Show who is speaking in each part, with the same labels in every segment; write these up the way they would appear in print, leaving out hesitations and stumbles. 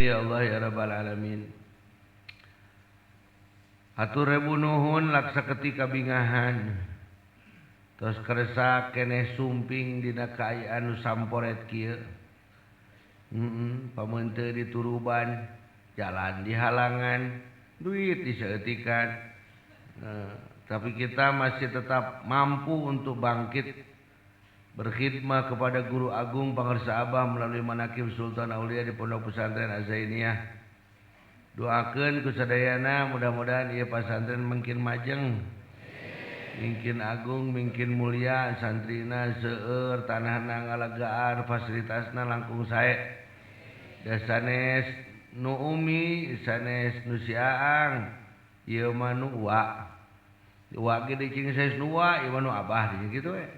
Speaker 1: ya Allah ya rabbal alamin. Hatur rebu nuhun laksa ketika bingahan. Tos keresa keneh sumping dina kaayaan nu samporet kieu. Pamenteu dituruban, jalan di halangan, duit diseutikan. Tapi kita masih tetap mampu untuk bangkit berkhidmah kepada Guru Agung Pangarsa Abah melalui manaqib Sultan Aulia di Pondok Pesantren Az-Zainiyah. Doakeun ku sadayana mudah-mudahan ieu pasantren makin majeng, makin agung, makin mulia, santrina seueur, tanahna ngalagaan, fasilitasna langkung sae. Da sanes nu umi, sanes nu siaang, ieu mah nu uwa. Uwa ge dicing sanes nu uwa, ieu mah nu abah gitu we.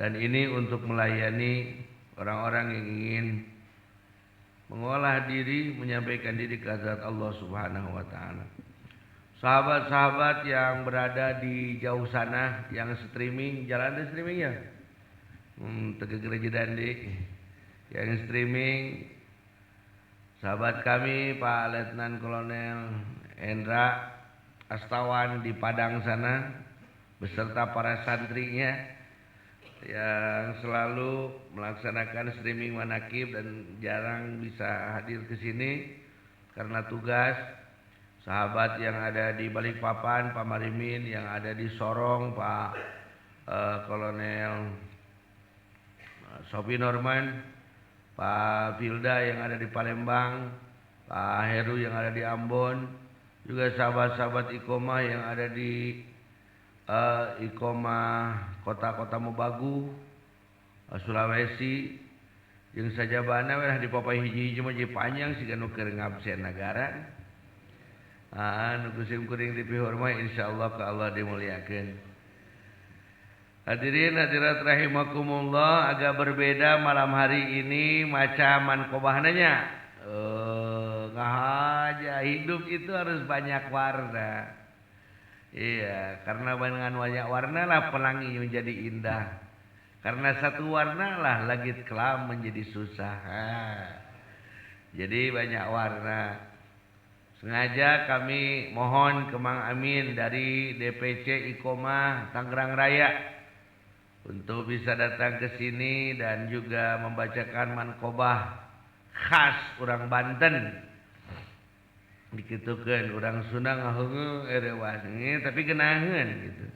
Speaker 1: Dan ini untuk melayani orang-orang yang ingin mengolah diri, menyampaikan diri ke hadirat Allah Subhanahu wa taala. Sahabat-sahabat yang berada di jauh sana yang streaming, jalan di streaming ya. Teu gereja Dandi. Yang streaming sahabat kami Pak Letnan Kolonel Endra Astawan di Padang sana beserta para santrinya yang selalu melaksanakan streaming manaqib dan jarang bisa hadir ke sini karena tugas. Sahabat yang ada di Balikpapan, Pak Marimin, yang ada di Sorong, Pak Kolonel Sofi Norman, Pak Filda yang ada di Palembang, Pak Heru yang ada di Ambon, juga sahabat-sahabat Iqomah yang ada di Iqomah kota-kota Mobagu, Sulawesi, jeung sajabana we di Papai hiji-hiji mah panjang siga nu keur ngabsen negara. Nu kusim kuring dipihormah insyaallah ka Allah dimuliakeun. Hadirin hadirat rahimakumullah, agak berbeda malam hari ini macam mankobahna nya. Ngahaja hidup itu harus banyak warna. Iya, karena dengan banyak warna lah pelangi menjadi indah. Karena satu warna lah langit kelam menjadi susah. Jadi banyak warna. Sengaja kami mohon ke Mang Amin dari DPC Iqomah Tangerang Raya untuk bisa datang ke sini dan juga membacakan mankobah khas orang Banten. Dikitukeun urang Sunda ngaheungeuh erewas tapi geunaheun gitu.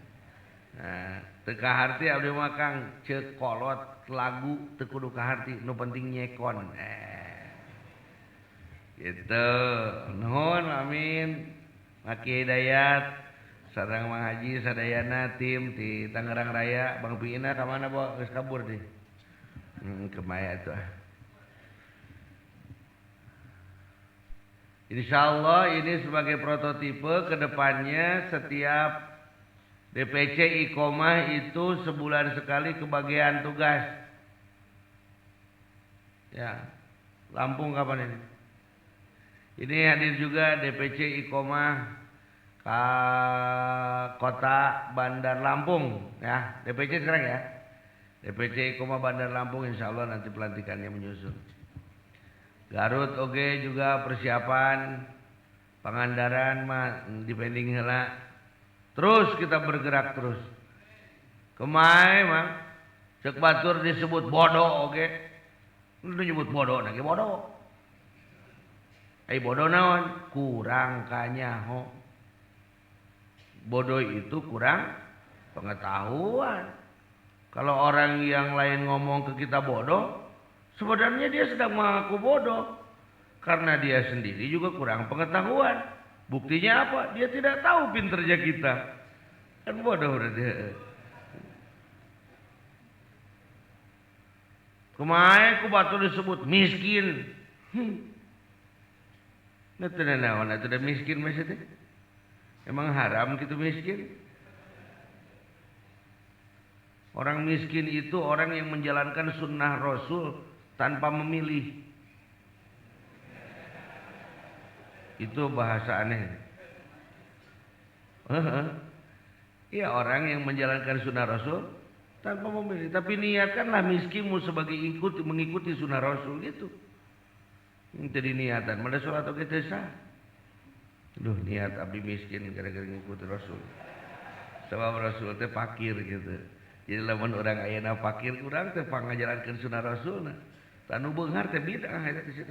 Speaker 1: Nah, teu kaharti abdi mah Kang ceuk kolot lagu teu kudu kaharti, nu penting nyekon. Gitu. Nuhun amin. Maki Hidayat sareng Mang Haji sadayana tim di Tangerang Raya. Bang Piina ka mana bo? Geus kabur deui. Kemaya tuh. Insyaallah ini sebagai prototipe kedepannya setiap DPC Iqomah itu sebulan sekali kebagian tugas. Ya, Lampung kapan ini? Ini hadir juga DPC Iqomah Kota Bandar Lampung ya, DPC sekarang ya. DPC Iqomah Bandar Lampung insyaallah nanti pelantikannya menyusul. Garut oge juga persiapan, Pangandaran mah dipending heula. Terus kita bergerak terus. Kemae mah cek batur disebut bodoh oge. Nu nyebut bodoh na ge bodoh. Bodoh naon? Kurang kanyaho. Bodoh itu kurang pengetahuan. Kalau orang yang lain ngomong ke kita bodoh, sebenarnya dia sedang mengaku bodoh. Karena dia sendiri juga kurang pengetahuan. Buktinya apa? Dia tidak tahu pinternya kita. Kan bodoh berarti. Kemarin ku batu disebut miskin. Nah, itu naon? Itu udah miskin maksudnya. Emang haram gitu miskin? Orang miskin itu orang yang menjalankan sunnah Rasul tanpa memilih. Itu bahasa aneh. Iya, orang yang menjalankan sunnah Rasul tanpa memilih. Tapi niatkanlah miskinmu sebagai mengikuti sunnah Rasul gitu. Teu niatan, mana salat oge teu sah. Duh niat abdi miskin gara-gara ngikuti Rasul. Sebab Rasul teh fakir gitu. Jadi lamun urang ayeuna fakir, urang teh pangajarankeun sunah Rasulna. Tanu beunghar teh bid'ah eta di situ.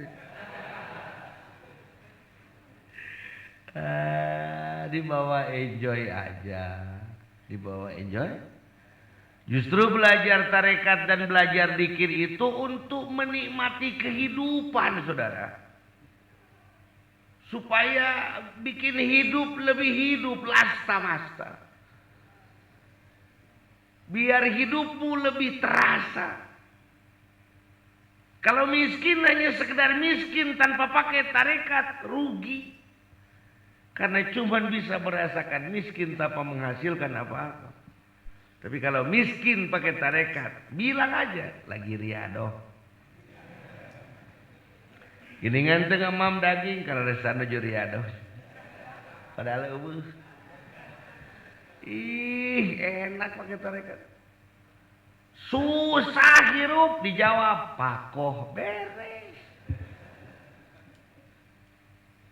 Speaker 1: Dibawa enjoy aja. Dibawa enjoy. Justru belajar tarekat dan belajar zikir itu untuk menikmati kehidupan, saudara. Supaya bikin hidup lebih hidup, lasta-masta. Biar hidupmu lebih terasa. Kalau miskin hanya sekedar miskin tanpa pakai tarekat, rugi. Karena cuma bisa merasakan miskin tanpa menghasilkan apa-apa. Tapi kalau miskin pakai tarekat, bilang aja lagi riadoh. Giningan tengah mam daging kalau rasa nuju riadoh. Padahal eueuh. Ih, enak pakai tarekat. Susah hirup dijawab pakoh beres.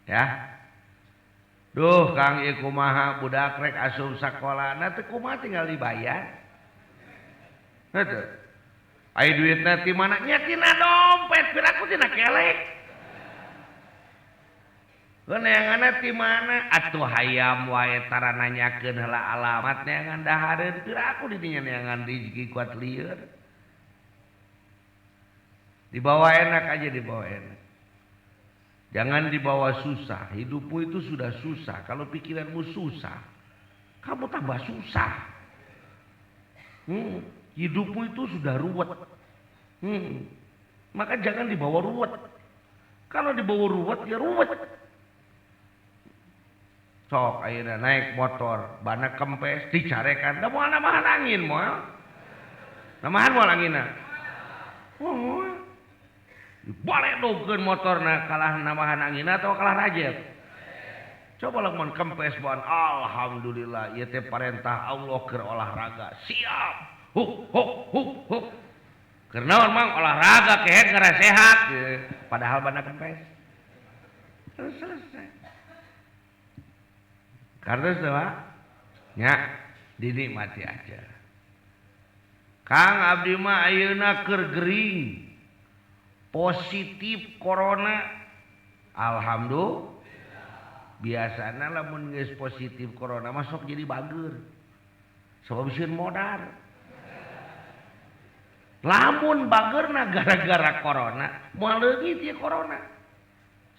Speaker 1: Ya. Duh Kang ieu kumaha budak rek asup sakolana teu kumaha tinggal dibayar. Heuh. Ai duitna ti mana? Nya tina dompet, piraku tina kelek. Neanganna ti mana? Atuh hayam wae tara nanyakeun heula alamat neangan dahareun piraku di dinya neangan rezeki kuat lieur. Dibawa enak aja, dibawa enak. Jangan dibawa susah. Hidupmu itu sudah susah. Kalau pikiranmu susah, kamu tambah susah. Hidupmu itu sudah ruwet. Maka jangan dibawa ruwet. Kalau dibawa ruwet, ya ruwet. Sok ayeuna naik motor, bana kempes, dicarekan. Da moal namahan angin moal. Namahan moal anginna. Boleh dongkeun motorna kalah namahan angin atau kalah rajet. Coba lamun kempes bahan alhamdulillah ieu teh parentah Allah keur olahraga. Siap. Huk. Keur naon mang olahraga kehet ngara sehat. Padahal bana kempes. Terus selesai. Karena saha? Nya dinikmati aja. Kang abdi mah ayeuna keur gering. Positif corona, alhamdulillah. Biasana lamun geus positif corona masuk jadi bager. Sebab sieun modar. Lamun bagerna gara-gara corona, moal leungit ieu corona.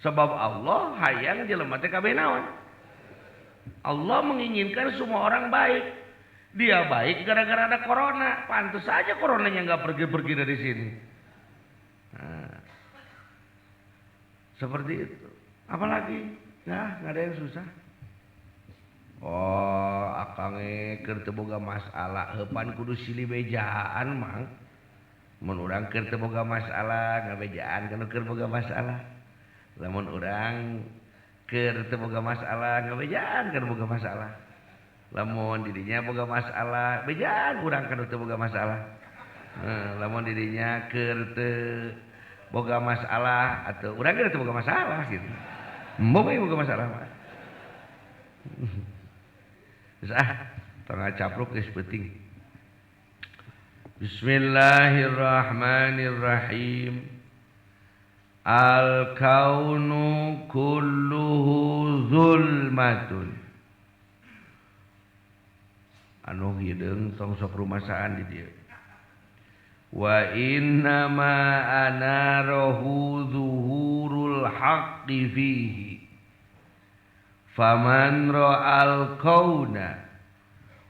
Speaker 1: Sebab Allah hayang jelema teh kabeh naon? Allah menginginkan semua orang baik. Dia baik gara-gara ada corona. Pantes saja coronanya enggak pergi-pergi dari sini. Nah, seperti itu. Apalagi ya nggak ada yang susah. Oh akange keur teu boga masalah heupan kudu silih bejaan mang. Mun urang keur teu boga masalah ngabejaan kana keur boga masalah. Lamun urang keur teu boga masalah ngabejaan kana boga masalah. Lamun didinya boga masalah bejaan urang kana teu boga masalah. Lamun dirinya keur teu boga masalah atau urang keur teu boga masalah gitu. Moga boga masalah mah. Tengah capruk geus penting. Bismillahirrahmanirrahim. Al-kaunu kulluhu zulmatun. Anu hideung tong sok rumasaan di dieu. Wa innama anarahu zuhurul haqqi fihi faman ra'al kauna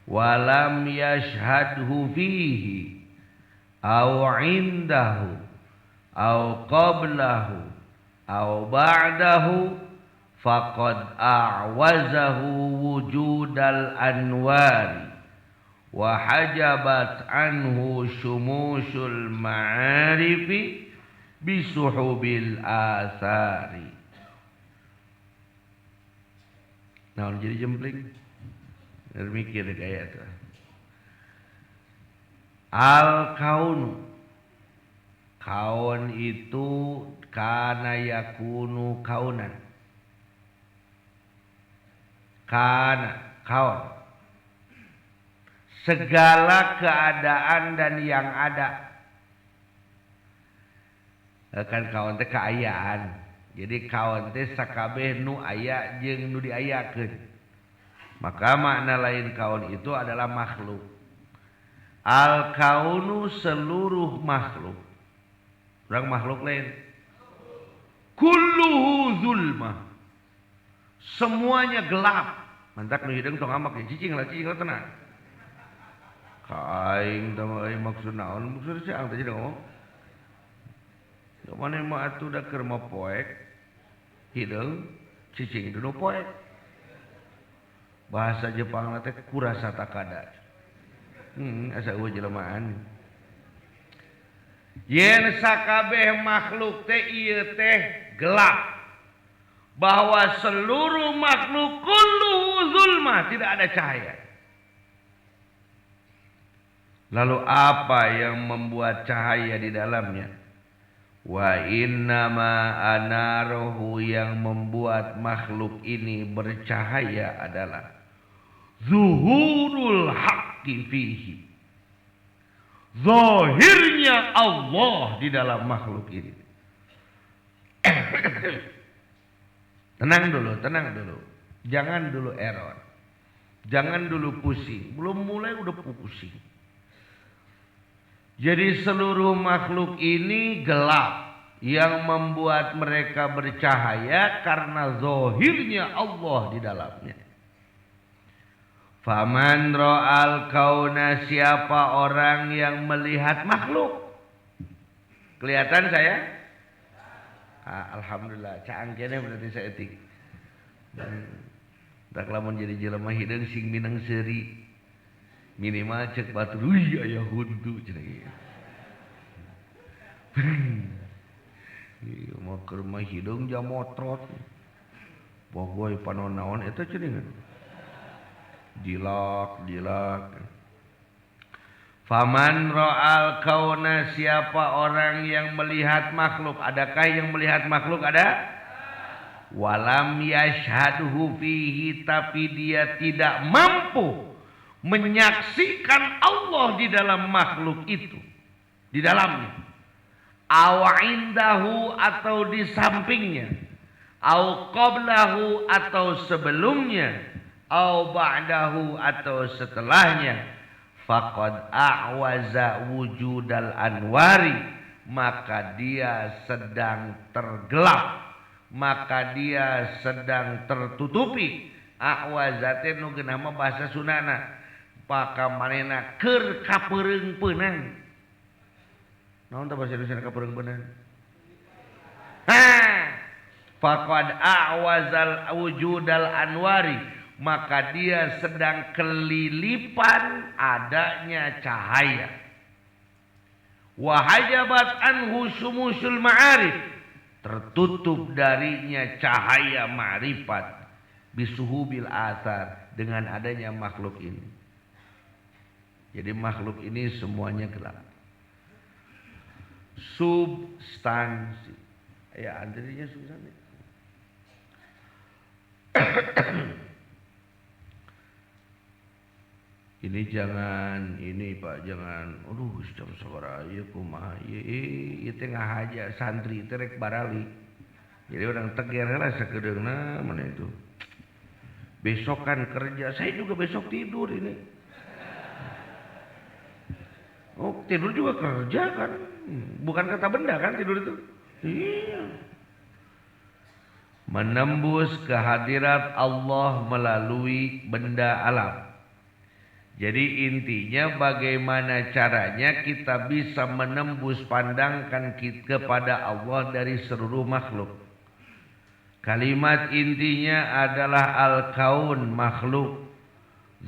Speaker 1: wa lam yashhadhu fihi aw indahu aw qablahu aw ba'dahu faqad a'wazahu wujudal anwari wa hajabat anhu syumusul ma'arifi bisuhubil asari. Nah jadi jempling mikir kayak itu. Al kaunu Kaun itu kana yakunu kaunan. Kana kaun. Segala keadaan dan yang ada. Kan kaun teh kaayaan. Jadi kaun teh sakabeh nu aya jeung nu diayakeun. Maka makna lain kaun itu adalah makhluk. Al kaunu seluruh makhluk. Orang makhluk lain. Kulluhu zulmah. Semuanya gelap. Mantak nu hideung tong amak cicing lah tenang. Kaing tong euy maksud naon? Maksud siang teh jadi ngomong. Da mane mah atuh da keur mapoek. Hideung cicing nu poek. Bahasa Jepang teh kurasa takada. Asa eueuh jelemaan. Yen sakabeh makhluk teh ieu teh gelap. Bahwa seluruh makhluk kulluhu zulma, tidak ada cahaya. Lalu apa yang membuat cahaya di dalamnya? Wa innama anaruhu, yang membuat makhluk ini bercahaya adalah zuhurul haqqi fihi. Zahirnya Allah di dalam makhluk ini. Tenang dulu. Jangan dulu error. Jangan dulu pusing. Belum mulai udah pusing. Jadi seluruh makhluk ini gelap. Yang membuat mereka bercahaya karena zahirnya Allah di dalamnya. Faman ra'al kauna, siapa orang yang melihat makhluk. Kelihatan saya? Alhamdulillah, caang kene berarti saya etik. Tak lamun jadi jelema hideung sing minang seuri. Minimal cek batur, aya huntu cenah ieu. Ieu mah keur mah hideung jamotrot. Bogoy panonaon eta cenah. Dilak. Faman ra'al kauna, siapa orang yang melihat makhluk. Adakah yang melihat makhluk? Ada. Walam yashhaduhu fihi, tapi dia tidak mampu menyaksikan Allah di dalam makhluk itu. Di dalamnya. Aw indahu, atau di sampingnya. Aw qablahu, atau sebelumnya. Aw ba'dahu, atau setelahnya. Faqad a'waza wujudal anwari, maka dia sedang tergelap, maka dia sedang tertutupi. A'waza teh nu geunah mah bahasa Sundana, paka manehna keur kapereungpeunang. Naon teh bahasa Indonesia kapereungpeunang? Faqad a'wazal wujudal anwari, maka dia sedang kelilipan adanya cahaya. Wahajabat anhu sumusul ma'arif, tertutup darinya cahaya ma'rifat. Bisuhubil athar, dengan adanya makhluk ini. Jadi makhluk ini semuanya gelap. Substansi. Ya, artinya substansi. Ini jangan, ini Pak, jangan. Aduh, jam sabaraha ieu kumaha ieu teh ngahaja santri teh rek barali. Jadi orang teger lah sakedeungna mana itu. Besok kan kerja, saya juga besok tidur ini. Oh, tidur juga kerja kan? Bukan kata benda kan tidur itu? Iya. Menembus kehadirat Allah melalui benda alam. Jadi intinya bagaimana caranya kita bisa menembus pandangkan kepada Allah dari seluruh makhluk. Kalimat intinya adalah al-kaun, makhluk.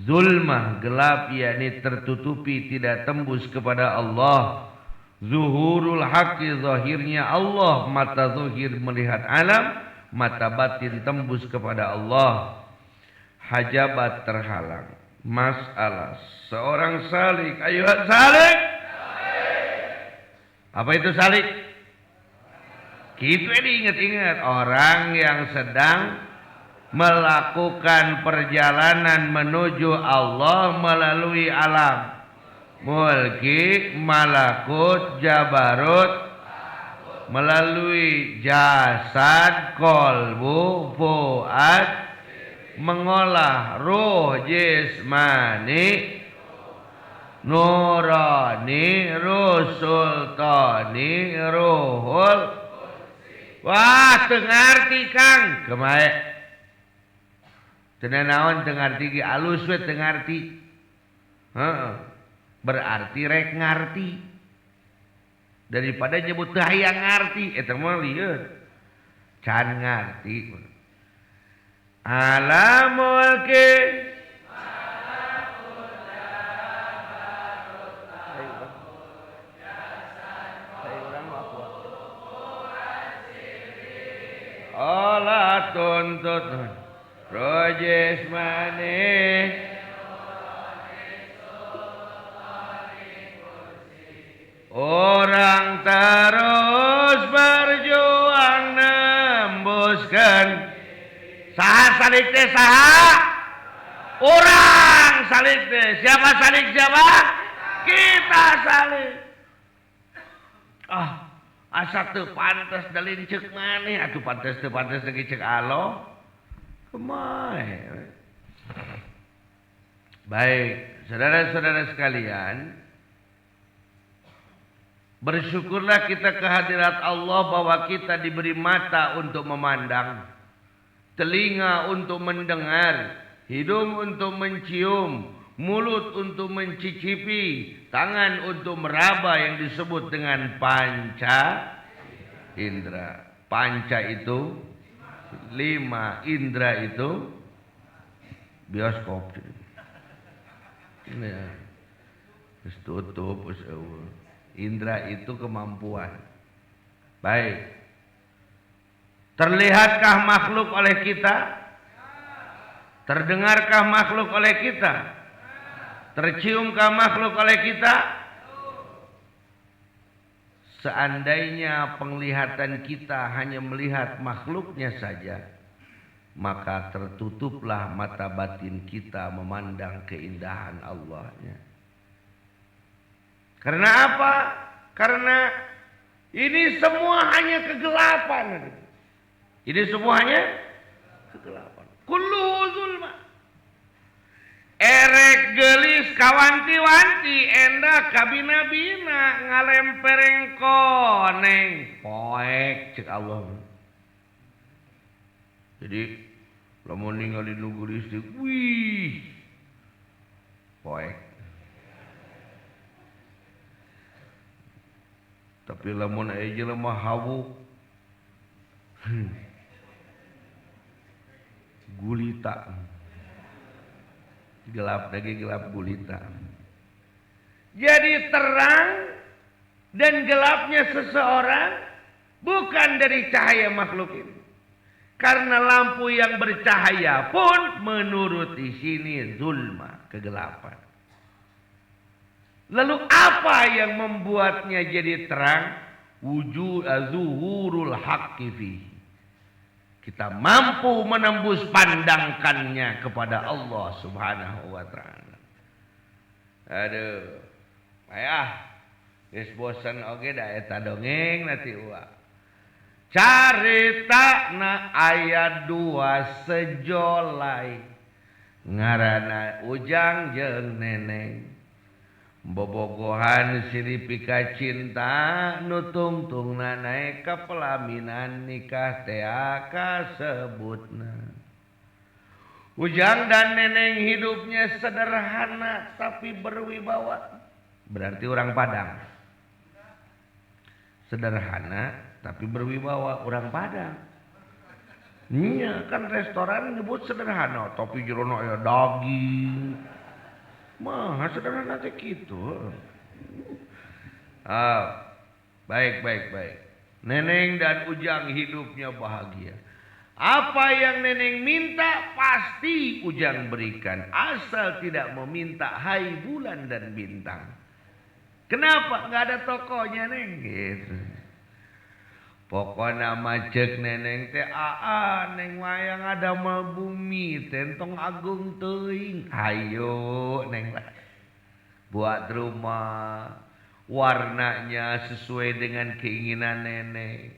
Speaker 1: Zulmah, gelap, yakni tertutupi, tidak tembus kepada Allah. Zuhurul haqqi, zahirnya Allah. Mata zahir melihat alam, mata batin tembus kepada Allah. Hajabat terhalang. Masalah seorang salik, ayo salik. Apa itu salik? Gitu diingat-ingat orang yang sedang melakukan perjalanan menuju Allah melalui alam mulki, malakut, jabarut, melalui jasad, kolbu, fuad, mengolah ruh jismani, nurani, ruh sultani, ruhul. Wah, tengarti Kang, kemae. Cenah naon tengarti ge alus we tengarti. Heeh. Berarti rek ngarti. Daripada nyebut teu hayang ngarti, eta mah lieur. Can ngarti. Alamul ke olah tuntut rojes manih orang terus berjuang nembuskan saha salik teh saha orang salik teh siapa salik siapa kita salik asa teu pantes dalin ceuk maneh atuh pantes teu pantes lagi ceuk Allah kemae. Baik, saudara-saudara sekalian, bersyukurlah kita kehadirat Allah bahwa kita diberi mata untuk memandang, telinga untuk mendengar, hidung untuk mencium, mulut untuk mencicipi, tangan untuk meraba yang disebut dengan panca indera. Panca itu 5, indra itu bioskop. Ini ya. Tutup. Indra itu kemampuan. Baik. Terlihatkah makhluk oleh kita? Terdengarkah makhluk oleh kita? Terciumkah makhluk oleh kita? Seandainya penglihatan kita hanya melihat makhluknya saja, maka tertutuplah mata batin kita memandang keindahan Allahnya. Karena apa? Karena ini semua hanya kegelapan. Ini semuanya kegelapan. Kulluhu zulma. Erek gelis kawanti-wanti endah kabina-bina ngalempereng koneng poek cek Allah. Jadi lamun ningali nu geulis teh wih poek. Tapi lamun aya jelema hawu gulita. Gelap lagi gelap gulita. Jadi terang dan gelapnya seseorang bukan dari cahaya makhluk ini. Karena lampu yang bercahaya pun menurut di sini zulma, kegelapan. Lalu apa yang membuatnya jadi terang? Zuhurul haqqi fihi. Kita mampu menembus pandangkannya kepada Allah Subhanahu wa ta'ala. Aduh. Ayah. Geus bosan oge da eta dongeng nanti ulah. Caritana aya 2 sejolai. Ngaranna Ujang jeung Neneng. Bobogohan siripika cinta nu tungtungna naek ka pelaminan nikah teh kasebutna. Ujang dan Neneng hidupnya sederhana tapi berwibawa. Berarti orang Padang. Sederhana tapi berwibawa orang Padang. Iya kan restoran nyebut sederhana tapi jerono aya daging. Mah sederhana teh kitu. Baik. Neneng dan Ujang hidupnya bahagia. Apa yang Neneng minta pasti Ujang berikan, asal tidak meminta hai bulan dan bintang. Kenapa nggak ada tokonya neng? Gitu. Pokoknya macek neneng teh neng wayang ada mal bumi tentong agung teuing. Ayo neng lah. Buat rumah warnanya sesuai dengan keinginan nenek.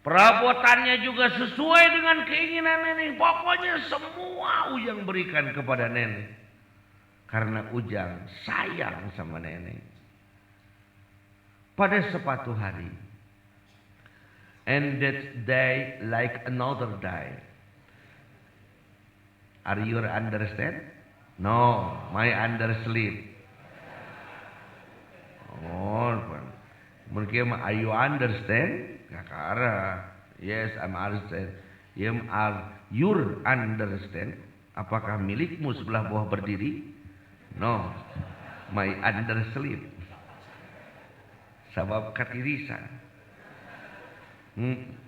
Speaker 1: Perabotannya juga sesuai dengan keinginan nenek. Pokoknya semua Ujang berikan kepada nenek. Karena Ujang sayang sama nenek. Pada suatu hari. And that day like another day. Are you understand? No, my undersleep. Oh, mungkin are you understand? Kakara. Yes, I'm understand. You understand? Apakah milikmu sebelah bawah berdiri? No, my undersleep. Sabab katirisan.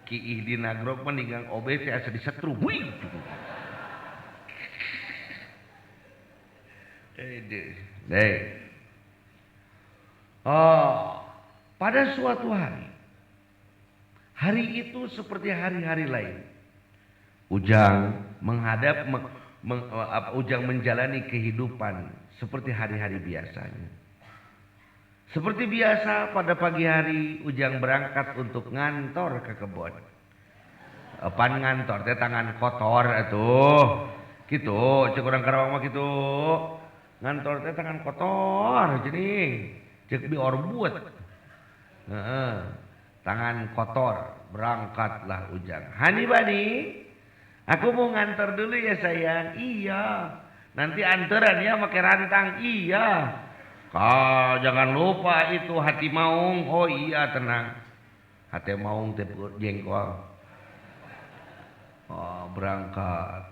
Speaker 1: Kiih di nagrok meninggang obe teh asa disetru. Wih. Pada suatu hari itu seperti hari-hari lain. Ujang Ujang menjalani kehidupan seperti hari-hari biasanya. Seperti biasa pada pagi hari Ujang berangkat untuk ngantor ke kebun. Pan ngantor teh tangan kotor atuh. Gitu, cek urang Karawang mah gitu. Ngantor teh tangan kotor jadi cek biorbut. Tangan kotor, berangkatlah Ujang. Hani Bani, aku mau ngantor dulu ya sayang. Iya. Nanti anteran ya pakai rantang. Iya. Jangan lupa itu hati maung. Oh iya tenang. Hati maung teh jengkol. Berangkat.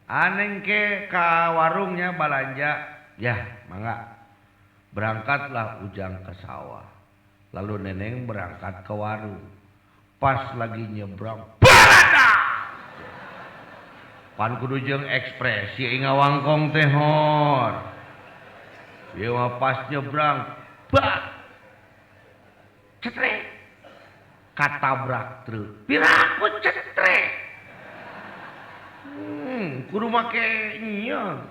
Speaker 1: Aneng ke warungnya balanja. Ya, mangga. Berangkatlah Ujang ke sawah. Lalu neneng berangkat ke warung. Pas lagi nyebrang. Barada! Pan kudu jeung ekspresi ingawangkong teh hor. Dia pas nyebrang, cetrek, katabrak truk, piraku cetrek, kudu make nya,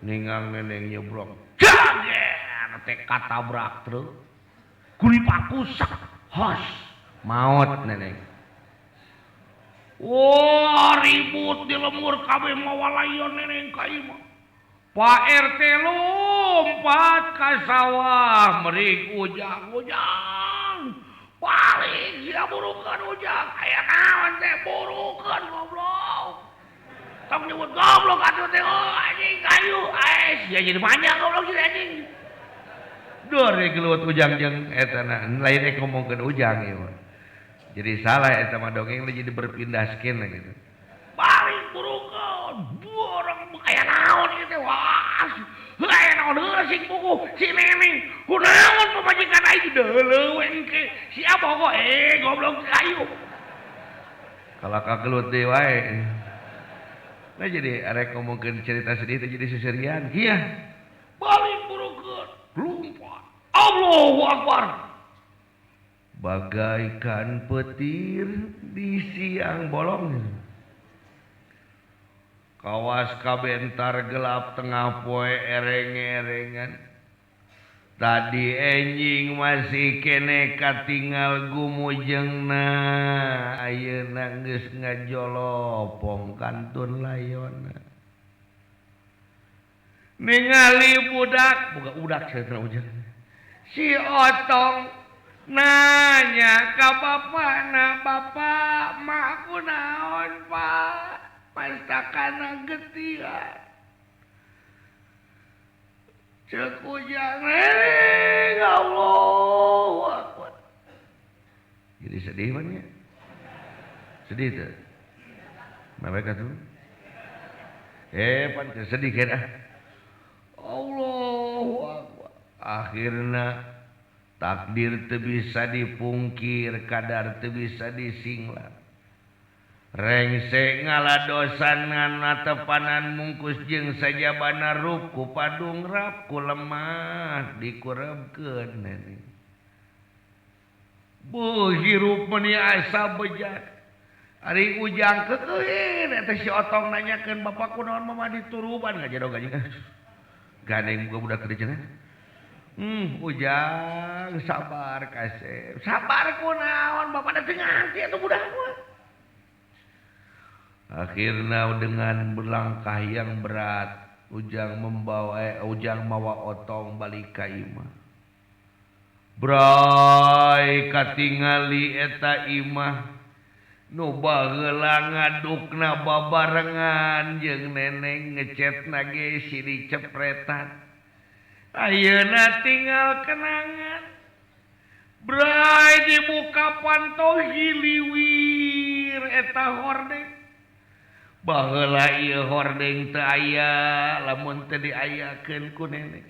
Speaker 1: ningang neneng nyebrang, jager, teh katabrak truk, kulip aku sak, hos, maut neneng. Wah ribut di lemur kabeh mawalayon neneng kaima. Pak RT lompat ke sawah merik Ujang paling dia burukan Ujang aya naon teh burukan goblok tong nyebut goblok atuh teh anjing kayu dia jadi banyak goblok jadi anjing dore gelut Ujang jeung eta lain ngomongkeun Ujang ieu jadi salah eta mah dongeng jadi berpindah skin gitu paling burukan borong aya naon ieu teh wah aya naon heula sing buku si neneng kunaon pamajikan aing deuleuh engke sia pokok goblok kayu kalau kagelut deui wae nah jadi arek ngomongkeun cerita sedih teh jadi seserian iya balik burukeun lompat Allahu Akbar bagaikan petir di siang bolong kawas kabentar gelap tengah poe ereng-erengan. Tadi enjing masih kene katinggal gumujeungna. Ayeuna geus ngajolopong kantun layonna. Ningali budak, budak cenah ujang. Si Otong nanya ka bapana, "Bapak, mak kunaon, Pak?" Pastakana getian cek Ujang Allahu Akbar jadi sedih man ya sedih tuh mereka tuh pan sedih kan Allahu Akbar akhirna takdir teu bisa dipungkir kadar teu bisa disinglat rengsek ngaladosan ngana tepanan mungkus jeung sajabana rup ku padung rap ku lemah dikurebkeun neni. Beuh hirup meuni asa bejat. Ari ujang keukeun eta si Otong nanyakeun bapak kunaon mama dituruban ngajadog anjing. Gandeng buka budak kerja cenah. Ujang sabar kasep. Sabar kunaon bapak teh nganti atuh budak mah. Akhirna dengan berlangkah yang berat Ujang mawa Otong balik ka imah. Bray katingali eta imah nu baheula ngadukna babarengan jeung neneng ngecetna ge si dicepretan. Ayeuna tinggal kenangan. Bray dibuka panto hiliwir eta hordeng. Baheula ieu hordeng teu aya lamun teu diayakeun ku neneng.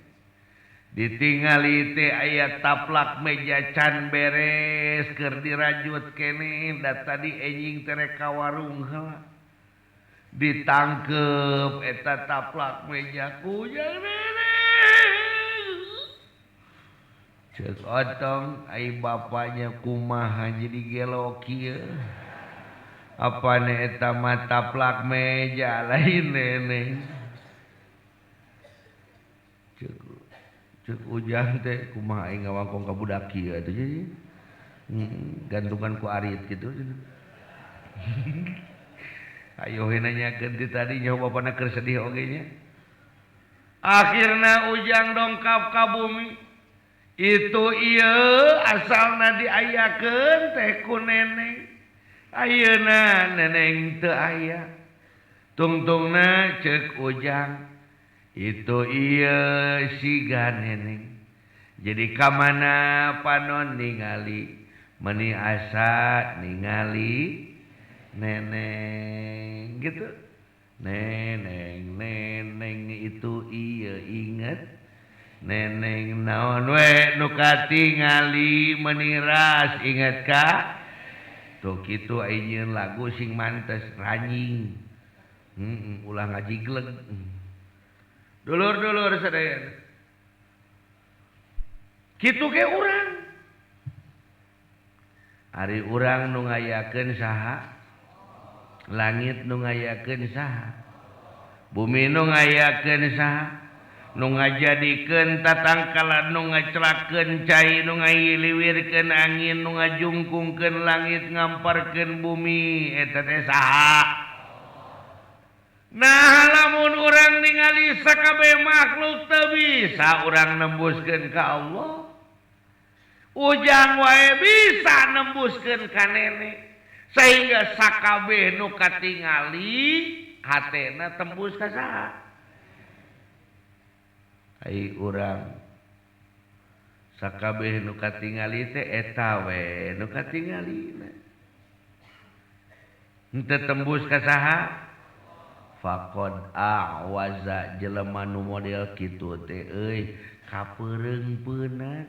Speaker 1: Ditingali teh aya taplak meja can beres keur dirajut keneh da tadi enjing teh rek ka warung heula. Ditangkep eta taplak meja ku ujang neneng. Ceuk Otong ai bapaknya kumaha jadi gelo kieu. Apane eta mah taplak meja lain neneng. Cuk Ujang teh kumaha aing ngawangkong ka budak kieu atuh nya. Gantungan ku arit kitu. Ayo we nanyakeun ti tadi nya bapana keur sedih oge nya. Akhirna Ujang dongkap ka bumi. Itu ieu asalna diayakeun teh ku neneng. Ayeuna neneng teu aya. Tungtungna ceuk Ujang. Itu iya siga neneng. Jadi kamana panon ningali meuni asa ningali neneng gitu. Neneng itu iya inget neneng naon we nu katingali meuni ras inget ka. Tuh kitu ayeuna lagu sing mantes ranjing. Ulah ngajigleg. Dulur-dulur sadayana. Kitu ge urang. Ari urang nu ngayakeun saha? Langit nu ngayakeun saha? Bumi nu ngayakeun saha? Nu ngajadikeun tatangkala nu ngacelakeun cai nu ngahiliwirkeun angin nu ngajungkungkeun langit ngamparkeun bumi eta teh saha? Nah lamun urang ningali sakabeh makhluk teu bisa urang nembuskeun ka Allah. Ujang wae bisa nembuskeun ka nenek. Sehingga sakabeh nu katingali hatena tembus ka saha? Ai urang sakabeh nu katingali teh eta we nu katingalina. Henteu tembus ka saha? Faqad a'waza jelema nu model kitu teh euy kapereungpeunan.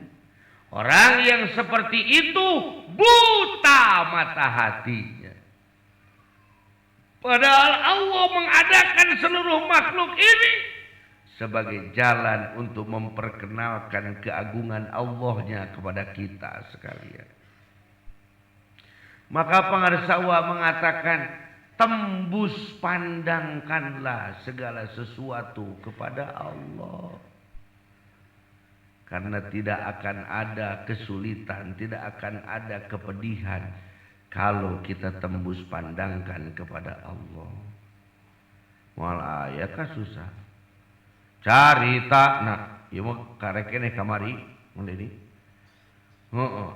Speaker 1: Orang yang seperti itu buta mata hatinya. Padahal Allah mengadakan seluruh makhluk ini sebagai jalan untuk memperkenalkan keagungan Allahnya kepada kita sekalian. Maka pangarsawa mengatakan tembus pandangkanlah segala sesuatu kepada Allah. Karena tidak akan ada kesulitan, tidak akan ada kepedihan kalau kita tembus pandangkan kepada Allah. Moal aya ka susah. Carita nak, ieu mah karek keneh kamari mun deui.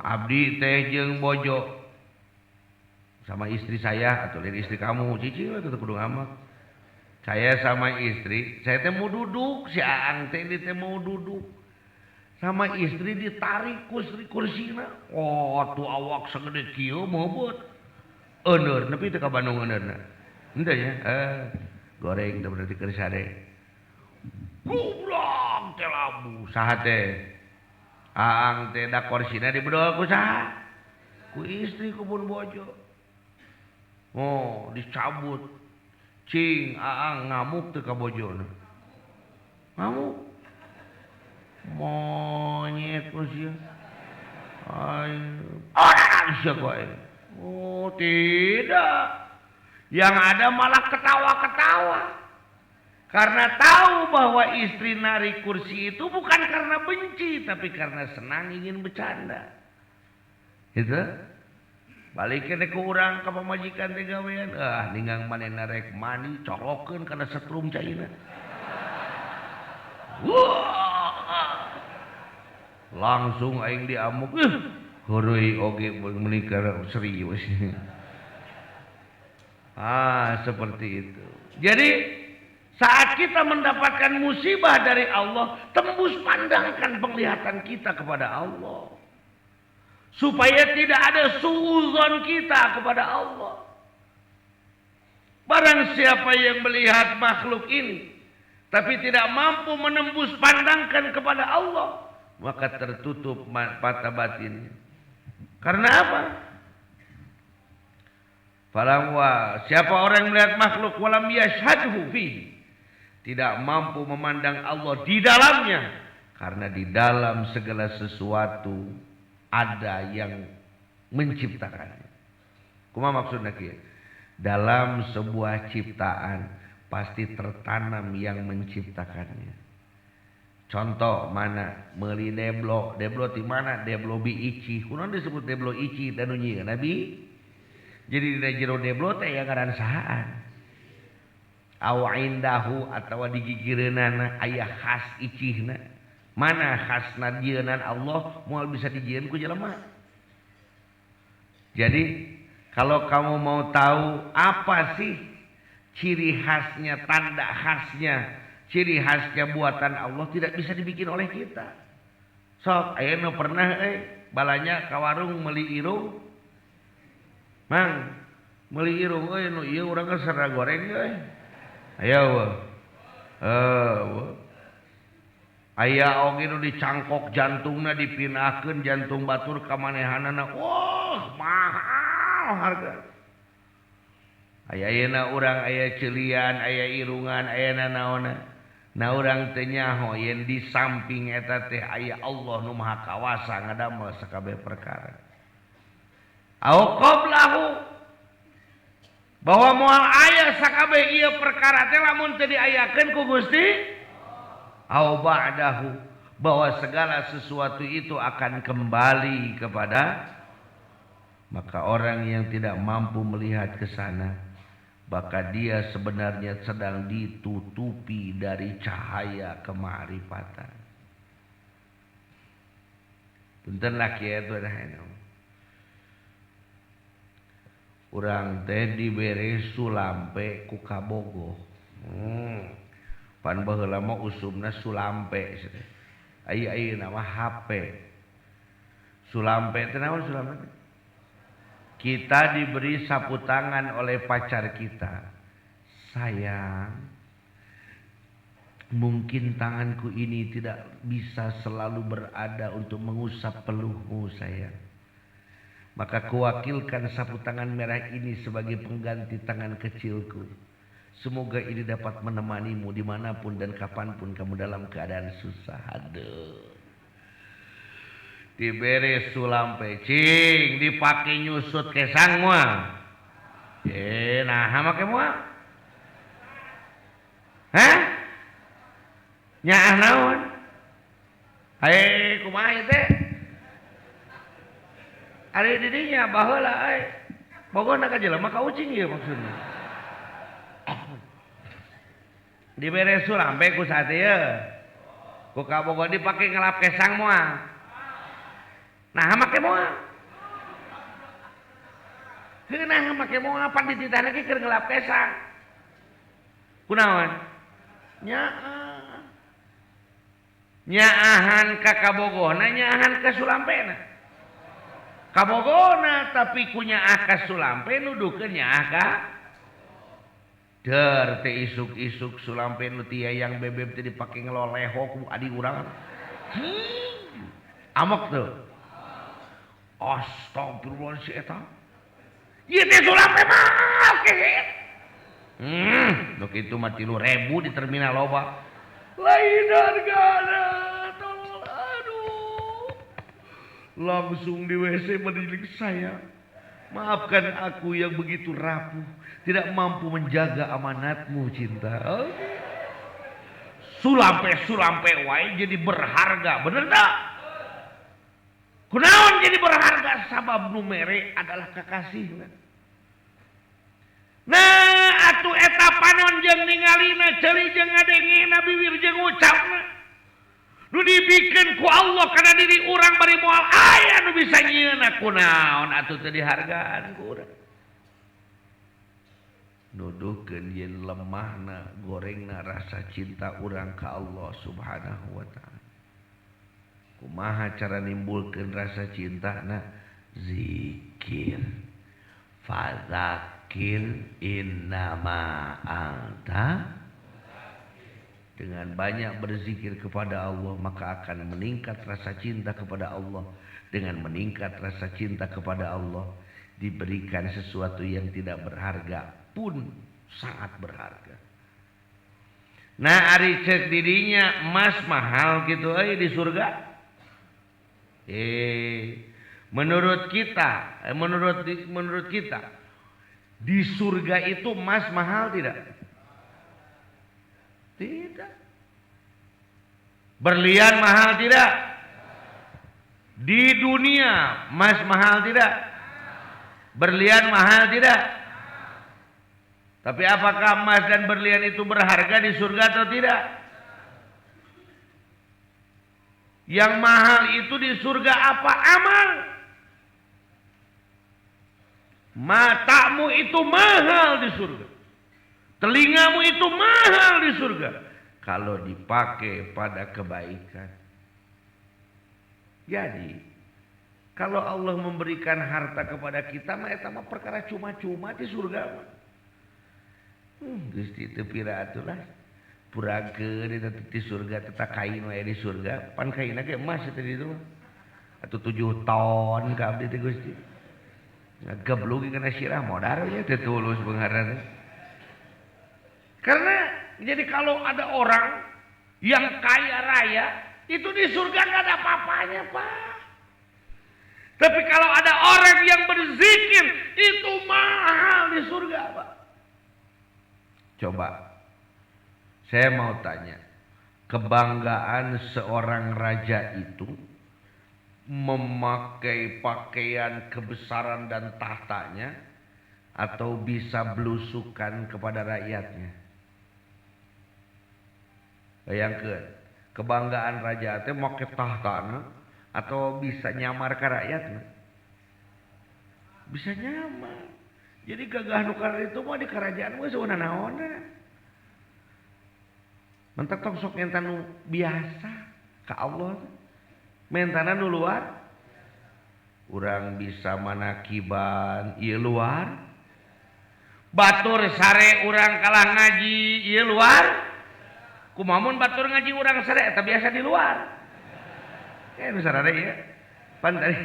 Speaker 1: Abdi teh jeung bojo sama istri saya atau lain istri kamu cicing lah kudu ngamak. Saya sama istri, saya teh mau duduk, si Aang teh teh mau duduk. Sama istri ditarik kursina. Oh, tuh awak segede kieu meubet. Euneur nepi teh ka Bandung euneurna. Henteu nya. Goreng teh berarti keur sare. Gublok teh labu. Saha teh? Aang teh da kursina dibedol ku saha? Ku istri ku pun bojo. Oh, dicabut. Cing, aang ngamuk teu ka bojona. Ngamuk. Monyet ku sia. Ai, bisa kok. Oh, tidak. Yang ada malah ketawa-ketawa. Karena tahu bahwa istri narik kursi itu bukan karena benci, tapi karena senang ingin bercanda. Itu balikin ke urang ke pamajikan teh gawean. Ninggang manehna rek mani colokeun kana setrum caina. Wah. Langsung aing diamuk. Heureui oge menikah serius. Seperti itu. Jadi saat kita mendapatkan musibah dari Allah, tembus pandangkan penglihatan kita kepada Allah. Supaya tidak ada suudzon kita kepada Allah. Barang siapa yang melihat makhluk ini, tapi tidak mampu menembus pandangkan kepada Allah, maka tertutup mata batinnya. Karena apa? Siapa orang yang melihat makhluk walam yashhadhu fihi, tidak mampu memandang Allah di dalamnya, karena di dalam segala sesuatu ada yang menciptakannya. Kumaha maksudna kieu? Dalam sebuah ciptaan pasti tertanam yang menciptakannya. Contoh mana? Meuli deblo. Deblo di mana? Deblo bi ici. Kunaon disebut deblo ici dan nyieun Nabi? Jadi di jero deblo teh ya ngaran sahaan. Aw indahu atawa di gigireunana aya khas icihna. Mana khasna jieunnan Allah moal bisa dijieun ku jelema. Jadi kalau kamu mau tahu apa sih ciri khasnya, tanda khasnya, ciri khasnya buatan Allah tidak bisa dibikin oleh kita. Sok ayeuna pernah balanya ka warung meuli irung. Mang, meuli irung nu ieu urang geus sera goreng Aya aya oge nu dicangkok jantungna dipinahkeun jantung batur ka manehanana. Wah, mahal harga. Ayeuna urang aya ceulian, aya irungan, aya nanaonna. Na urang teh nyaho yen di samping eta teh aya Allah nu Maha Kawasa ngadamel sakabeh perkara. Au qablahu bahwa moal aya sakabeh ieu perkara teh lamun teu diayakeun ku Gusti, au ba'dahu bahwa segala sesuatu itu akan kembali kepada, maka orang yang tidak mampu melihat ke sana, maka dia sebenarnya sedang ditutupi dari cahaya kemakrifatan. Punten lah kieu atuh dah. Urang teh dibere sulampe ku kabogoh. Pan baheula mah usumna sulampe. Ayeuna mah HP. Sulampe teh naon sulampe? Kita diberi sapu tangan oleh pacar kita. Sayang, mungkin tanganku ini tidak bisa selalu berada untuk mengusap peluhmu sayang. Maka kuwakilkan sapu tangan merah ini sebagai pengganti tangan kecilku. Semoga ini dapat menemanimu dimanapun dan kapanpun kamu dalam keadaan susah. Aduh. Dibere sulampe, cing, dipake nyusut kesang mah. Nah make moal. Hah? Nyaah naon? Kumaha teh? Ari didinya baheula pokona ka jelema ka ucing ieu maksudna. Dibere sulampe ku sateu. Ku kabogoh dipake ngelap kesang moal. Nah make moal. Heunah make moal pan dititahna ge keur ngelap kesang. Kunaon? Nyaah. Nyaahan ka kabogohna, nyaahan ka sulampena. Kabogona tapi ku nyaah ka sulampe nuduhkeun nyaah ka der teh isuk-isuk sulampe nu ti yang bebeb teh dipake ngeloleho ku adi urang. Amok tuh. Astagfirullah si eta. Ieu teh sulampe mah Nyok itu mah 3.000 di terminal loba. Lain hargana. Tolong aduh. Langsung di WC mendidik saya. Maafkan aku yang begitu rapuh, tidak mampu menjaga amanatmu cinta. Okay. Sulampe wae jadi berharga, bener tak? Kunaon jadi berharga? Sabab nu mere adalah kekasihna. Nah, atuh eta panon jeung ningalina ceuri jeung ngadengena bibir jeung ucapna. Nu dibikeun ku Allah kana diri urang bari moal aya nu bisa nyieun aku naon atuh teu dihargaan ku urang. Nuduhkeun yen lemahna gorengna rasa cinta urang ka Allah Subhanahu wa taala. Kumaha cara nimbulkeun rasa cintana? Zikir. Fadzakir innama anta. Dengan banyak berzikir kepada Allah maka akan meningkat rasa cinta kepada Allah. Dengan meningkat rasa cinta kepada Allah diberikan sesuatu yang tidak berharga pun sangat berharga. Nah ari cek dirinya emas mahal gitu di surga. Menurut kita di surga itu emas mahal tidak? Tidak. Berlian mahal tidak? Di dunia emas mahal tidak? Berlian mahal tidak? Tapi apakah emas dan berlian itu berharga di surga atau tidak? Yang mahal itu di surga apa? Amal. Matamu itu mahal di surga. Telingamu itu mahal di surga. Kalau dipakai pada kebaikan. Jadi, kalau Allah memberikan harta kepada kita, eta mah perkara cuma-cuma di surga. Gusti teu pira atulah. Purageun di surga teh kain wae di surga. Pan kainna ge emas teh di ditu. Atuh 7 ton ka abdi teh Gusti. Ngageblug kana sirah modal nya teu tulus beungaran. Karena jadi kalau ada orang yang kaya raya itu di surga gak ada apa-apanya Pak. Tapi kalau ada orang yang berzikir itu mahal di surga Pak. Coba saya mau tanya, kebanggaan seorang raja itu memakai pakaian kebesaran dan tahtanya atau bisa belusukan kepada rakyatnya? Bayangkeun, kebanggaan raja teh make tahtana atau bisa nyamar ka rakyatna? Bisa nyamar. Jadi gagah nu itu mah di kerajaan geus seunah naonna. Mentak tong sok ngenta nu biasa ka Allah. Mentana nu luar. Urang bisa manakiban ieu luar. Batur sare urang kalah ngaji ieu luar. Kumamun batur ngaji urang sare eta biasa di luar. Nu sarare ya. Pan tadi.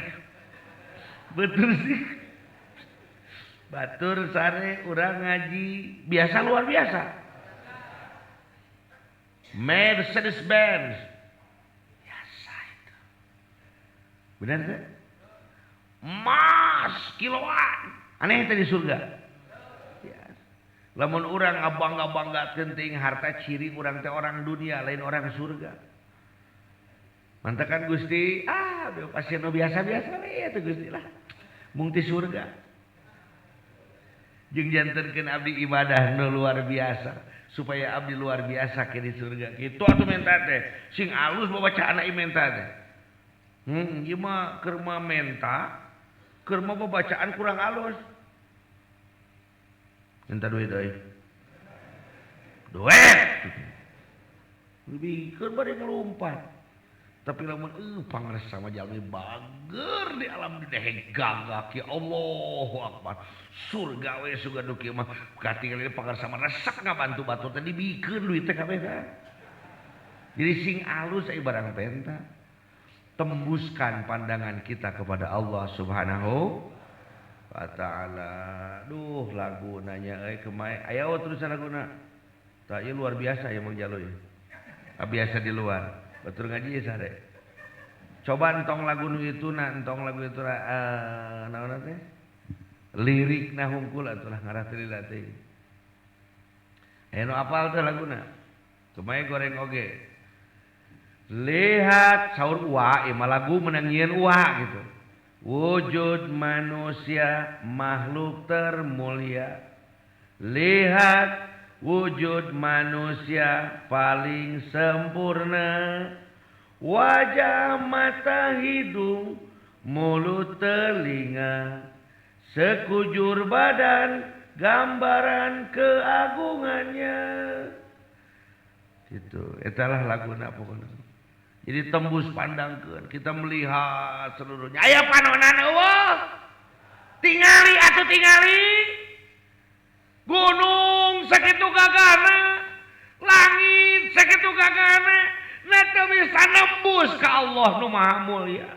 Speaker 1: Betul sih. Batur sare urang ngaji biasa luar biasa. Mercedes Benz. Biasa itu. Benar enggak? Emas kiloan. Aneh itu di surga. Lamun urang ngabangga-bangga penting harta ciri urang teh orang dunia lain orang surga. Mantakan Gusti, pasien nu biasa-biasa we teh Gusti lah. Mung ti surga. Jeung jantenkeun abdi ibadah nu luar biasa supaya abdi luar biasa ke di surga. Kitu atuh menta teh. Sing alus babacaana ieu menta teh. Ieu mah keur mah menta, keur mah babacaan kurang alus. Minta duit euy. Duit. Lebih keur bari ngelumpat. Tapi lamun pangresa mah jalmi bager di alam dunia gagak ya Allahu Akbar. Surga we suga duki mah katingali pangresa mah resek ngabantu batur teh dibikeun duit teh kabeh teh. Jadi sing alus ai barang penta. Tembuskan pandangan kita kepada Allah Subhanahu wa ta'ala. Duh lagu nanya kemae aya terusan laguna Tak ieu luar biasa ya Mang Jalo ya. Biasa di luar. Batur ngaji ya sare. Coba entong lagu nu ituna, entong lagu itu naon teh? Lirikna hungkul atuh ngarah teh lila teh. Anu apal teh laguna. Kumaha goreng oge. Lihat saur uwa, mah lagu menang nyieun uwa gitu. Wujud manusia makhluk termulia. Lihat wujud manusia paling sempurna. Wajah, mata, hidung, mulut, telinga, sekujur badan, gambaran keagungannya. Gitu. Etalah laguna pokoknya. Jadi tembus pandangkeun, kita melihat seluruhnya. Aya panonan eueuh. Tingali atuh tingali. Gunung sakitu gagana, langit sakitu gagana, na teu bisa nembus ka Allah nu Maha Mulia.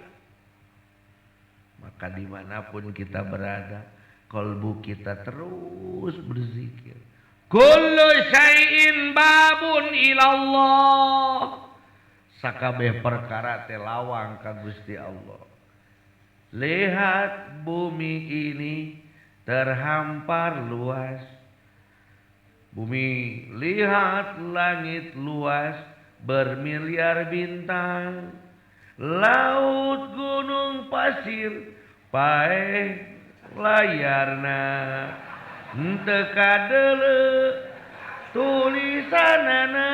Speaker 1: Maka dimanapun kita berada, kalbu kita terus berzikir. Kullu syai'in babun ilallah. Sakabeh perkara teh lawang ka Gusti Allah. Lihat bumi ini terhampar luas. Bumi, lihat langit luas, bermiliar bintang. Laut, gunung, pasir, paeh layarna. Henteu kadeuleu tulisanana.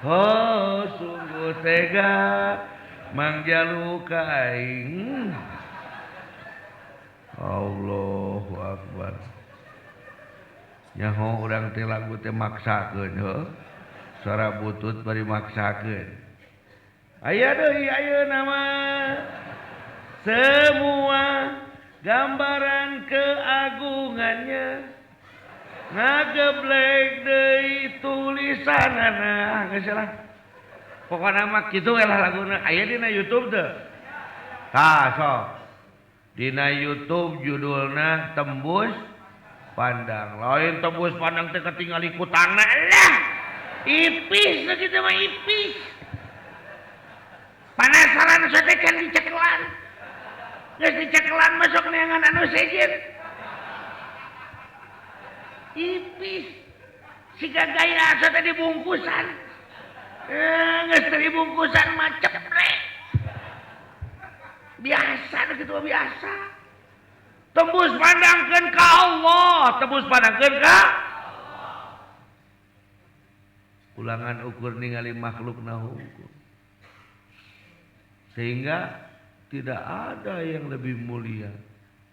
Speaker 1: Oh sungguh tega Mang Jalu ka aing. Allahu Akbar. Nyaho urang teh lagu teh maksakeun heuh. Suara butut bari maksakeun. Aya deui ayeuna mah semua gambaran keagungannya ngageblek deui tulisanana. Geus lah. Pokona mah kitu we lah laguna. Aya dina YouTube teu? Tah sok. Dina YouTube judulna Tembus Pandang. Lain tembus pandang teh ketingali ku tanah lah. Ipis sakitu mah ipis. Panasaran sote kan dicekelan. Geus dicekelan masuk neangan anu sejen. Ipis. Siga gaya sote dibungkusan. Geus teu dibungkusan mah ceprek. Biasa gitu biasa. Tembus pandangkeun ka Allah, tembus pandangkeun ka ulangan ukur ningali makhlukna hungkul. Sehingga tidak ada yang lebih mulia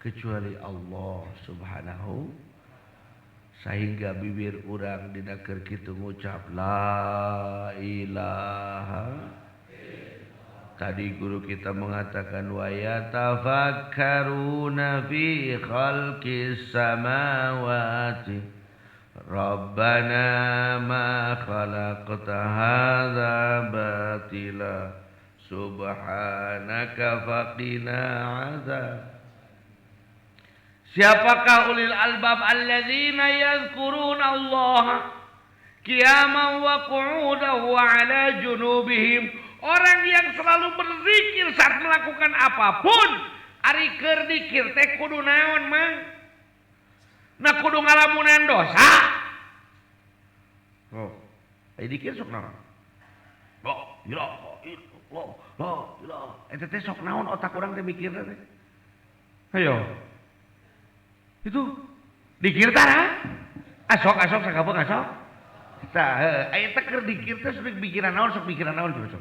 Speaker 1: kecuali Allah Subhanahu. Sehingga bibir urang dina keur kitu ngucap la ilaha. Tadi guru kita mengatakan wa yatafakkaruna fi khalqis samawati Rabbana ma khalaqta hadza batila subhanaka faqina azab. Siapakah ulil albab alladzina yadhkuruna Allah qiyaman wa qu'udan wa ala junubihim. Orang yang selalu berzikir saat melakukan apapun. Ari keur dikir teh kudu naon mang? Na kudu ngalamunan dosa. Oh, ai dikir sok naon? La ilaha illallah, la ilaha. Eta teh sok naon otak urang teh mikirna teh? Hayo. Itu dikir tara? Asok sakabeung asok? Tah, aya teh keur dikir teh sok pikiran naon coba.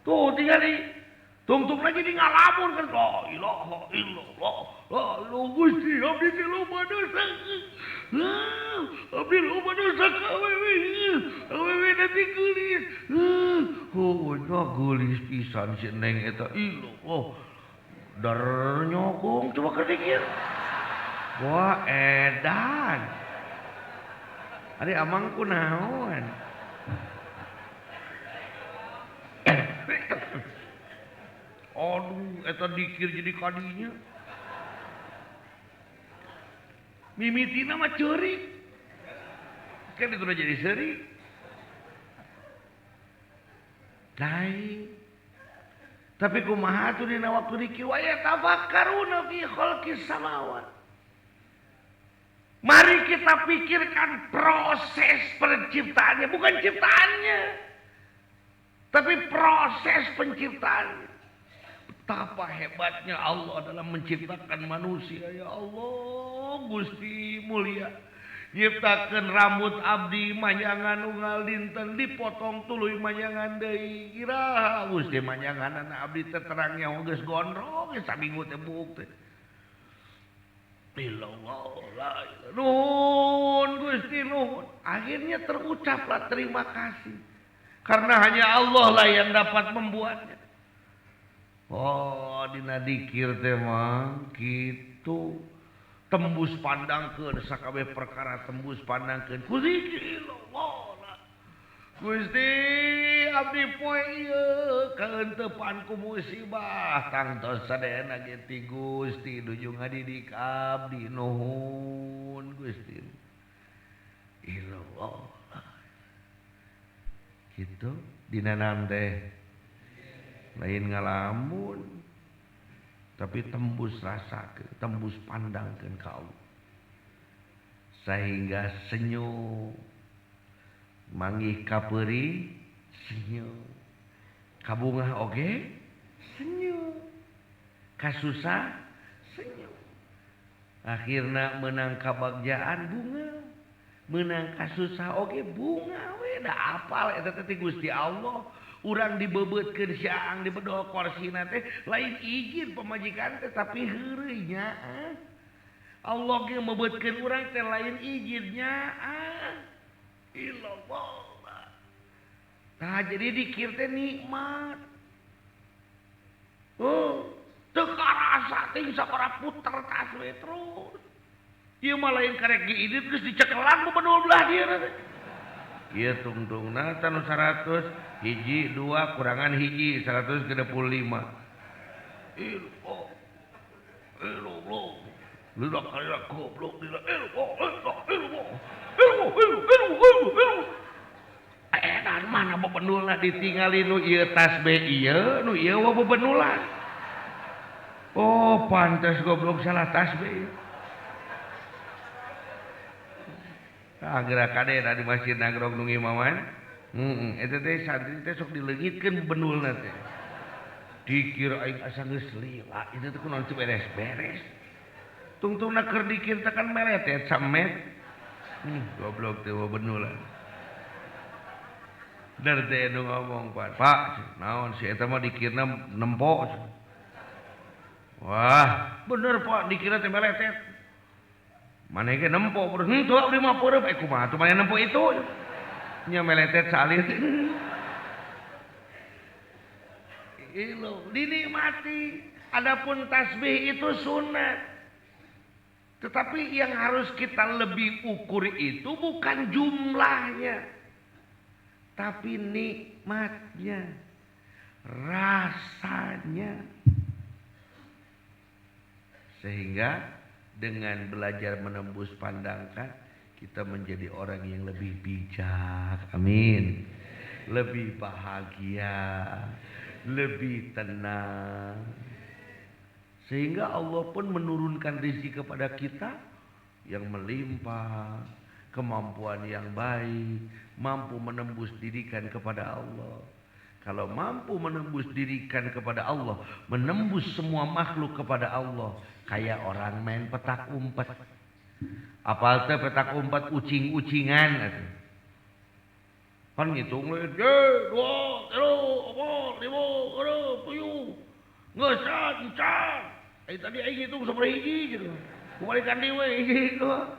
Speaker 1: Tuh tinggali tungtung lagi di ngalamun kan la ilaha illallah la Gusti abdi teh loba dosa abdi loba dosa ka awewe nanti geulis geulis pisan si Neng eta illallah dar nyokong coba keur dikir wah edan ari amang kunaon. Aduh, eta dikir jadi kadinya. Mimitina mah ceurik. Kan itu udah jadi seri. Lain. Tapi kumaha tuh dina waktu dikieu aya tafakkaruna fi khalqis samawat. Mari kita pikirkan proses penciptaannya, bukan ciptaannya. Tapi proses penciptaannya. Betapa hebatnya Allah dalam menciptakan manusia. Ya Allah, Gusti mulia. Nyiptakeun rambut abdi manyangan unggal dinten dipotong tuluy manyangan deui. Iraha Gusti manyangan abdi teh terangnya geus gondrong saminggu teh buuk teh. Nuhun Gusti nuhun. Akhirnya terucaplah terima kasih. Karena hanya Allah lah yang dapat membuatnya. Oh, dina dikir teh mah kitu. Tembus pandangkeun sakabeh perkara tembus pandangkeun. Gusti Allah. Gusti abdi poe ieu kaentepan ku musibah tangtos sadayana ge ti Gusti nuju ngadidik abdi nuhun Gusti. Allah. Kitu dina naon teh lain ngalamun tapi tembus rasakeun, tembus pandangkeun ka Allah. Sehingga senyum manggih kapeuri senyum. Kabungah oge senyum. Kasusah senyum. Akhirna menang kabagjaan bunga. Menang kasusah oge bunga we da apal eta teh Gusti Allah. Urang dibebeutkeun syaang di bedol korsina teh lain izin pamajikan teh tapi heureuy nyaah. Allah ge mebeutkeun urang teh lain izin nyaah. Ilallah. Nah jadi dikir teh nikmat. Oh, teu karasa ting sabaraha puter tas we terus. Ieu mah lain karek diidit geus dicekelan ku bedol belah dieu teh. Ieu tungtungna tanu 100 hiji 2 kurangan hiji 135. Ilmu. Lidak kalian goblok lidak ilmu. Dan mana bebenulna ditingali nu ieu tasbih ieu nu ieu wa bebenulan. Oh, pantes goblok salah tasbih. Gerak kade di masjid nagrog nu imaman. Eta teh santri teh sok dileungitkeun benulna teh. Dikir aing asa geus lila, itu teh kunaon teu beres-beres. Tungtungna keur dikir teh kan meletet samet. Goblok teh benulan. Dar teh nu ngomong Pak, naon si eta mah dikirna nempo. Wah, bener Pak, dikirna teh meletet. Maneh ge nempo, henteu abdi mah peureum kumaha tuh maneh nempo itu. Nya meletet salit. Dinikmati. Adapun tasbih itu sunat. Tetapi yang harus kita lebih ukur itu bukan jumlahnya. Tapi nikmatnya. Rasanya. Sehingga dengan belajar menembus pandangkan kita menjadi orang yang lebih bijak. Amin. Lebih bahagia, lebih tenang. Sehingga Allah pun menurunkan rezeki kepada kita yang melimpah, kemampuan yang baik, mampu menembus didikan kepada Allah. Kalau mampu menembus didikan kepada Allah, menembus semua makhluk kepada Allah, kayak orang main petak umpet. Apal teh petak umpet ucing-ucingan. Kan ngitung we, 2, 3, 4, 5, 6, 7. Geus can. Tadi aing ngitung sabaraha hiji gitu. Kubalikan deui we hiji dua.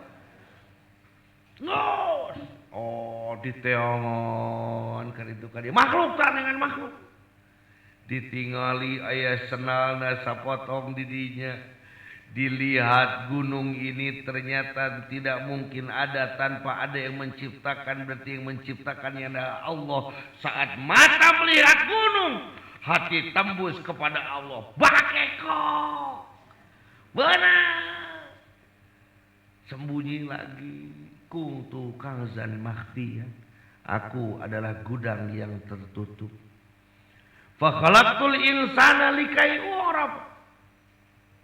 Speaker 1: Ngos. Oh, diteongon kan itu kan dia. Makhluk tanengan makhluk. Ditingali aya senalna sapotong di dinya. Dilihat gunung ini ternyata tidak mungkin ada tanpa ada yang menciptakan. Berarti yang menciptakannya adalah Allah. Saat mata melihat gunung, hati tembus kepada Allah. Bakeko. Benar. sembunyi lagi. Kuntu kanzan makhfiyan, aku adalah gudang yang tertutup. Fa khalaqtul insana likai u'raf,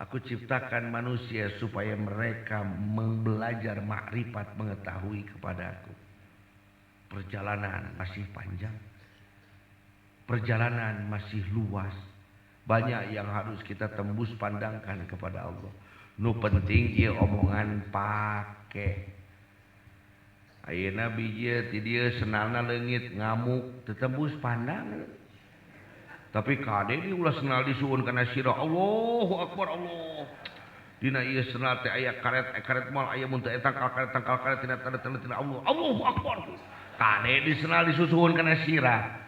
Speaker 1: aku ciptakan manusia supaya mereka belajar makrifat, mengetahui kepadaku. Perjalanan masih panjang, perjalanan masih luas, banyak yang harus kita tembus pandangkan kepada Allah. Nu penting ieu omongan pake. Ayeuna bijil ti dieu senalna leungit ngamuk tetembus pandang. Tapi kade di ulah senal disuwun kana sirah Allahu Akbar Allah. Dina ieu senal teh aya karet moal aya mun teu eta tangkal karet tina tanda-tanda tina Allah. Allahu Akbar. Kade di senal disusuhun kana sirah.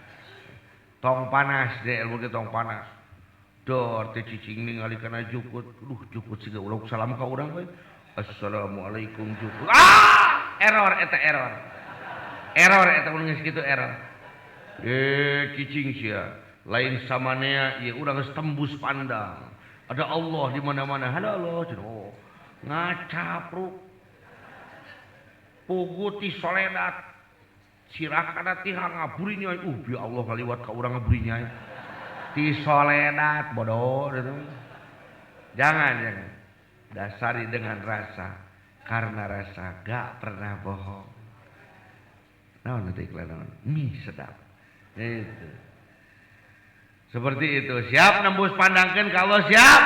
Speaker 1: Tong panas deh ilmu ge tong panas. Dor teh cicing ningali kana jukut. Jukut siga ulah salam ka urang we. Assalamualaikum jukut. Error eta error. Error eta mun geus kitu error. Cicing sia. Lain samanea ieu urang geus tembus pandang. Ada Allah di mana-mana. Halo Allah cenah. Oh, ngacapruk. Pugu ti soledat. Sirah kana ti ngaburi nya. Ya Allah kaliwat ka urang ngaburi nya. Ti soledat bodoh gitu. Jangan. Dasari dengan rasa. Karena rasa gak pernah bohong. Naon nanti iklan naon? Mie sedap. Itu. Seperti itu. Siap nembus pandangkan kalau siap?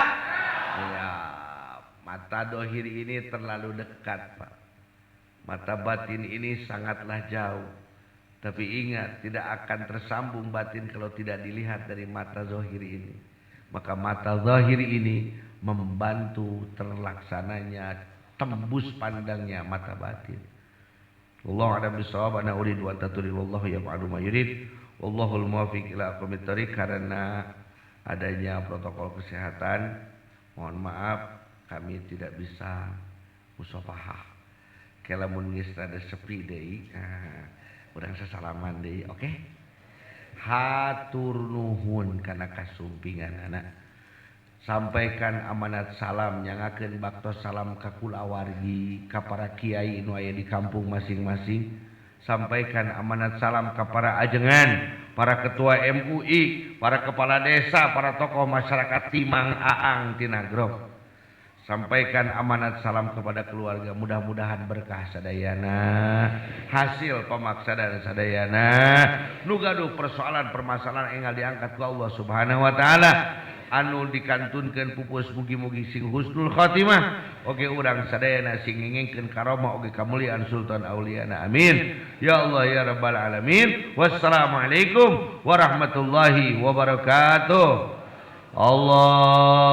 Speaker 1: Ya, mata dohir ini terlalu dekat, Pak. Mata batin ini sangatlah jauh. Tapi ingat, tidak akan tersambung batin kalau tidak dilihat dari mata zahir ini. Maka mata zahir ini membantu terlaksananya tembus pandangnya mata batin. Wallahu a'lam bishawab. Ana uridu an taturi wallahu yaf'alu ma yurid. Wallahul muwaffiq ila aqwamit thoriq. Karena adanya protokol kesehatan, mohon maaf kami tidak bisa musafahah. Kalamun geus rada sepi deui, urang sasalaman deui, oke? Hatur nuhun kana kasumpinganana. Sampaikan amanat salam, nyangakeun baktos salam ka kulawargi, ka para kiai nu aya di kampung masing-masing. Sampaikan amanat salam ka para ajengan, para ketua MUI, para kepala desa, para tokoh masyarakat Timang Aang Tinagrog. Sampaikan amanat salam kepada keluarga, mudah-mudahan berkah sadayana, hasil pamaksadan sadayana, nu gaduh persoalan permasalahan enggal diangkat ku Allah Subhanahu wa taala. Anu dikantunkeun pupus mugi-mugi sing husnul khotimah, oge urang sadayana sing ngingengkeun karomah oge kamuliaan sultan auliyana, amin ya Allah ya rabbal alamin. Wassalamualaikum warahmatullahi wabarakatuh. Allah